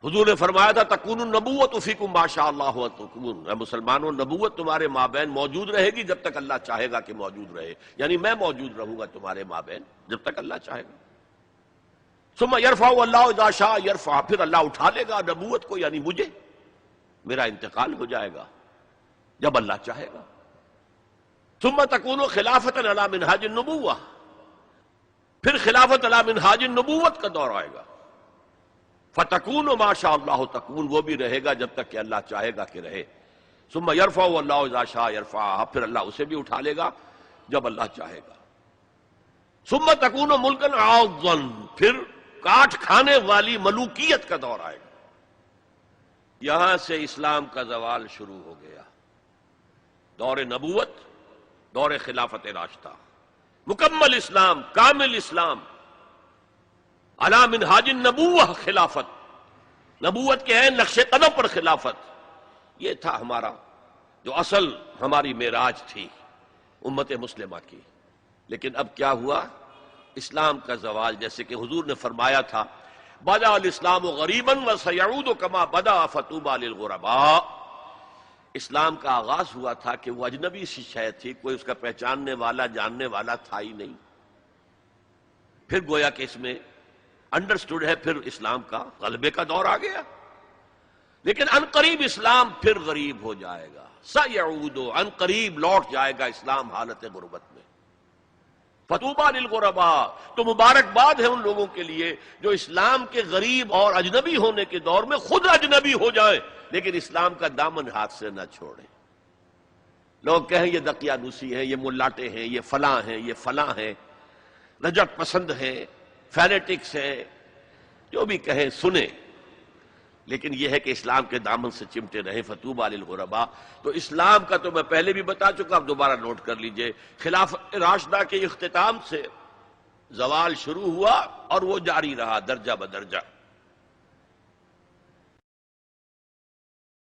حضور نے فرمایا تھا تکون النبوۃ فیکم ما شاء اللہ تکون، اے مسلمانوں نبوت تمہارے مابین موجود رہے گی جب تک اللہ چاہے گا کہ موجود رہے، یعنی میں موجود رہوں گا تمہارے مابین جب تک اللہ چاہے گا۔ ثم یرفع اللہ اذا شاء یرفع، پھر اللہ اٹھا لے گا نبوت کو، یعنی مجھے، میرا انتقال ہو جائے گا جب اللہ چاہے گا۔ ثم تکون خلافۃ علی منہاج النبوہ، پھر خلافت علی منہاج النبوت کا دور آئے گا۔ فتکون ما شاء اللہ تکون، وہ بھی رہے گا جب تک کہ اللہ چاہے گا کہ رہے۔ ثم یرفع اللہ اذا شاء یرفع، پھر اللہ اسے بھی اٹھا لے گا جب اللہ چاہے گا۔ ثم تکون ملکا عاضا، پھر کاٹ کھانے والی ملوکیت کا دور آئے گا۔ یہاں سے اسلام کا زوال شروع ہو گیا، دور نبوت، دور خلافت راشدہ، مکمل اسلام، کامل اسلام، علی منہاج النبوہ خلافت، نبوت کے ہیں نقش قدم پر خلافت۔ یہ تھا ہمارا جو اصل ہماری معراج تھی امت مسلمہ کی۔ لیکن اب کیا ہوا؟ اسلام کا زوال، جیسے کہ حضور نے فرمایا تھا بدأ الاسلام غریبا وسیعود کما بدأ فطوبی للغرباء، اسلام کا آغاز ہوا تھا کہ وہ اجنبی سی شے تھی، کوئی اس کا پہچاننے والا جاننے والا تھا ہی نہیں، پھر گویا کہ اس میں انڈرسٹوڈ ہے، پھر اسلام کا غلبے کا دور آ گیا۔ لیکن ان قریب اسلام پھر غریب ہو جائے گا، سیعود، ان قریب لوٹ جائے گا اسلام حالت غربت میں۔ فطوبی للغرباء، تو مبارکباد ہے ان لوگوں کے لیے جو اسلام کے غریب اور اجنبی ہونے کے دور میں خود اجنبی ہو جائیں لیکن اسلام کا دامن ہاتھ سے نہ چھوڑیں۔ لوگ کہیں یہ دقیانوسی ہیں، یہ ملاٹے ہیں، یہ فلاں ہیں، یہ فلاں ہیں، رجعت پسند ہیں، فینیٹکس ہیں، جو بھی کہیں سنیں، لیکن یہ ہے کہ اسلام کے دامن سے چمٹے رہیں۔ فطوبی للغرباء، تو اسلام کا تو میں پہلے بھی بتا چکا، اب دوبارہ نوٹ کر لیجئے، خلافت راشدہ کے اختتام سے زوال شروع ہوا اور وہ جاری رہا درجہ بدرجہ۔